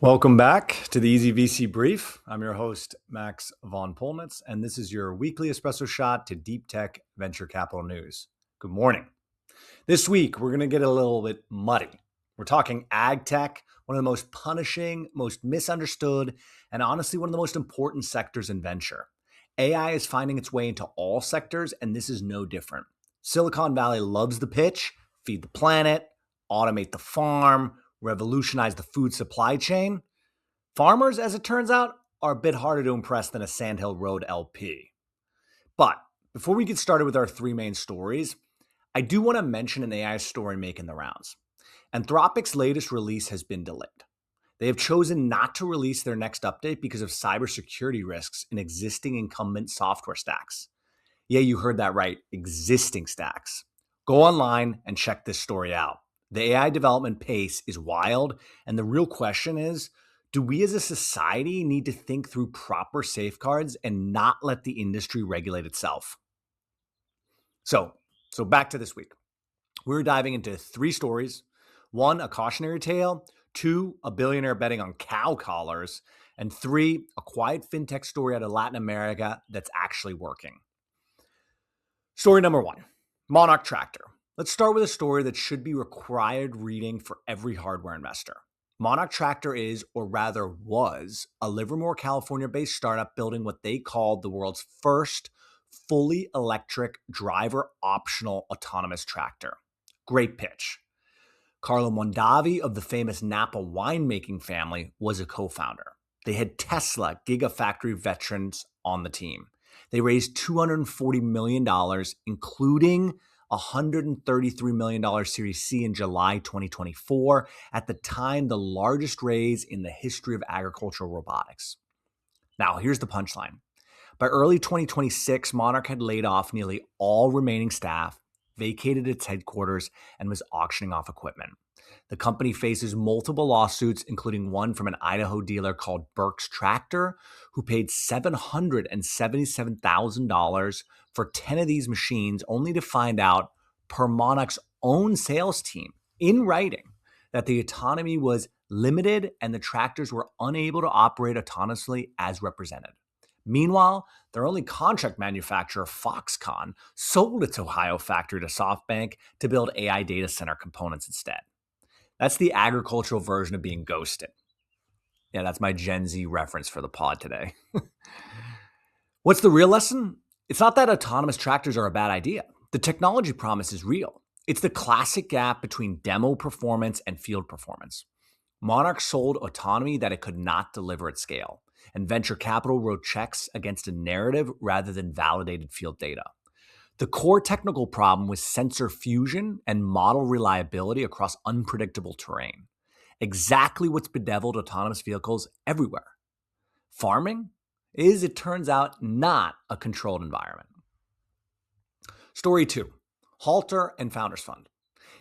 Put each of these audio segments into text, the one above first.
Welcome back to the Easy VC Brief. I'm your host, Max von Polnitz, and this is your weekly espresso shot to deep tech venture capital news. Good morning. This week, we're going to get a little bit muddy. We're talking ag tech, one of the most punishing, most misunderstood, and honestly, one of the most important sectors in venture. AI is finding its way into all sectors, and this is no different. Silicon Valley loves the pitch: feed the planet, automate the farm, revolutionize the food supply chain. Farmers, as it turns out, are a bit harder to impress than a Sandhill Road LP. But before we get started with our three main stories, I do want to mention an AI story making the rounds. Anthropic's latest release has been delayed. They have chosen not to release their next update because of cybersecurity risks in existing incumbent software stacks. Yeah, you heard that right, existing stacks. Go online and check this story out. The AI development pace is wild, and the real question is, do we as a society need to think through proper safeguards and not let the industry regulate itself? So back to this week. We're diving into three stories. One, a cautionary tale. Two, a billionaire betting on cow collars. And three, a quiet fintech story out of Latin America that's actually working. Story number one, Monarch Tractor. Let's start with a story that should be required reading for every hardware investor. Monarch Tractor is, or rather was, a Livermore, California-based startup building what they called the world's first fully electric, driver-optional autonomous tractor. Great pitch. Carlo Mondavi of the famous Napa winemaking family was a co-founder. They had Tesla Gigafactory veterans on the team. They raised $240 million, including $133 million Series C in July 2024, at the time the largest raise in the history of agricultural robotics. Now, here's the punchline. By early 2026, Monarch had laid off nearly all remaining staff, vacated its headquarters, and was auctioning off equipment. The company faces multiple lawsuits, including one from an Idaho dealer called Burke's Tractor, who paid $777,000 for 10 of these machines, only to find out, per Monarch's own sales team, in writing, that the autonomy was limited and the tractors were unable to operate autonomously as represented. Meanwhile, their only contract manufacturer, Foxconn, sold its Ohio factory to SoftBank to build AI data center components instead. That's the agricultural version of being ghosted. Yeah, that's my Gen Z reference for the pod today. What's the real lesson? It's not that autonomous tractors are a bad idea. The technology promise is real. It's the classic gap between demo performance and field performance. Monarch sold autonomy that it could not deliver at scale, and venture capital wrote checks against a narrative rather than validated field data. The core technical problem was sensor fusion and model reliability across unpredictable terrain. Exactly what's bedeviled autonomous vehicles everywhere. Farming is, it turns out, not a controlled environment. Story two, Halter and Founders Fund.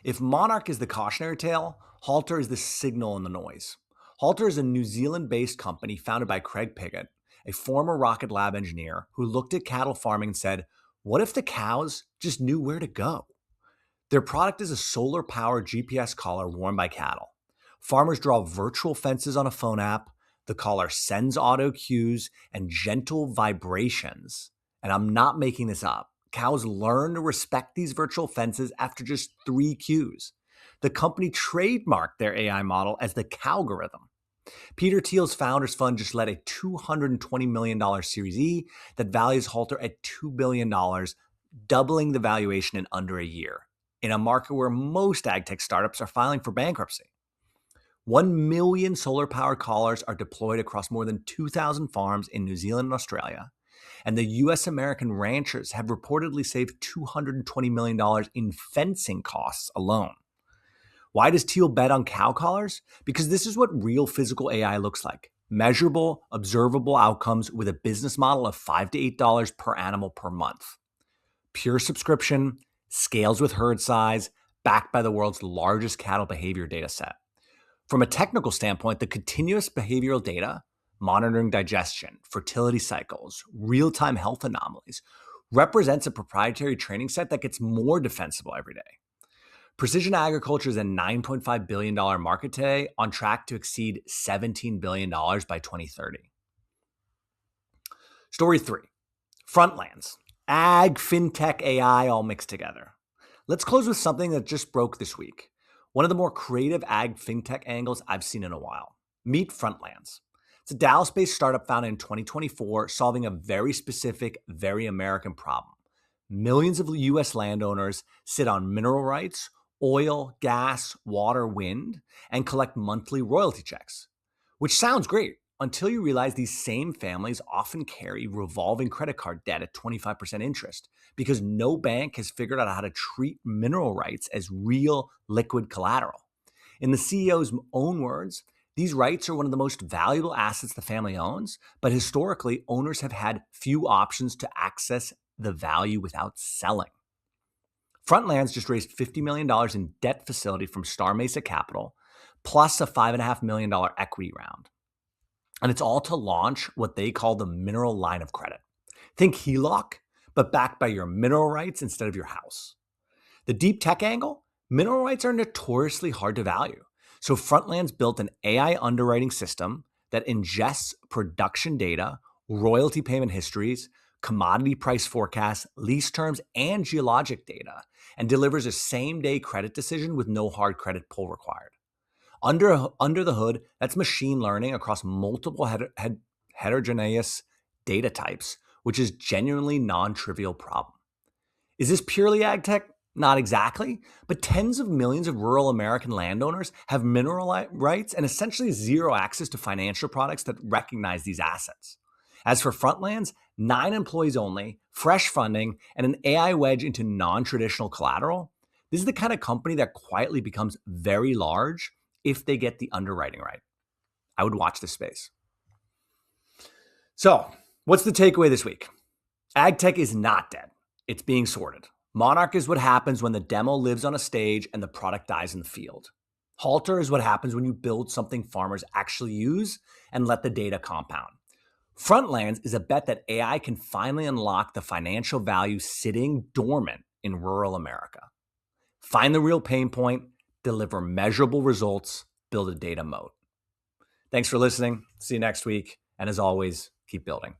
If Monarch is the cautionary tale, Halter is the signal in the noise. Halter is a New Zealand-based company founded by Craig Piggott, a former Rocket Lab engineer who looked at cattle farming and said, what if the cows just knew where to go? Their product is a solar-powered GPS collar worn by cattle. Farmers draw virtual fences on a phone app. The collar sends auto cues and gentle vibrations. And I'm not making this up. Cows learn to respect these virtual fences after just 3 cues. The company trademarked their AI model as the Cowgorithm. Peter Thiel's Founders Fund just led a $220 million Series E that values Halter at $2 billion, doubling the valuation in under a year, in a market where most ag tech startups are filing for bankruptcy. 1 million solar-powered collars are deployed across more than 2,000 farms in New Zealand and Australia, and the U.S. American ranchers have reportedly saved $220 million in fencing costs alone. Why does Thiel bet on cow collars? Because this is what real physical AI looks like. Measurable, observable outcomes with a business model of $5 to $8 per animal per month. Pure subscription, scales with herd size, backed by the world's largest cattle behavior data set. From a technical standpoint, the continuous behavioral data, monitoring digestion, fertility cycles, real-time health anomalies, represents a proprietary training set that gets more defensible every day. Precision agriculture is a $9.5 billion market today, on track to exceed $17 billion by 2030. Story 3, Frontlands, ag, fintech, AI all mixed together. Let's close with something that just broke this week. One of the more creative ag fintech angles I've seen in a while. Meet Frontlands. It's a Dallas-based startup founded in 2024, solving a very specific, very American problem. Millions of US landowners sit on mineral rights, oil, gas, water, wind, and collect monthly royalty checks, which sounds great until you realize these same families often carry revolving credit card debt at 25% interest because no bank has figured out how to treat mineral rights as real liquid collateral. In the CEO's own words, these rights are one of the most valuable assets the family owns, but historically, owners have had few options to access the value without selling. Frontlands just raised $50 million in debt facility from Star Mesa Capital, plus a $5.5 million equity round. And it's all to launch what they call the mineral line of credit. Think HELOC, but backed by your mineral rights instead of your house. The deep tech angle, mineral rights are notoriously hard to value. So Frontlands built an AI underwriting system that ingests production data, royalty payment histories, commodity price forecasts, lease terms, and geologic data, and delivers a same-day credit decision with no hard credit pull required. Under the hood, that's machine learning across multiple heterogeneous data types, which is genuinely non-trivial problem. Is this purely ag tech? Not exactly, but tens of millions of rural American landowners have mineral rights and essentially zero access to financial products that recognize these assets. As for Frontlands, 9 employees only, fresh funding, and an AI wedge into non-traditional collateral, this is the kind of company that quietly becomes very large if they get the underwriting right. I would watch this space. So, what's the takeaway this week? Ag tech is not dead. It's being sorted. Monarch is what happens when the demo lives on a stage and the product dies in the field. Halter is what happens when you build something farmers actually use and let the data compound. Frontlands is a bet that AI can finally unlock the financial value sitting dormant in rural America. Find the real pain point, deliver measurable results, build a data moat. Thanks for listening. See you next week. And as always, keep building.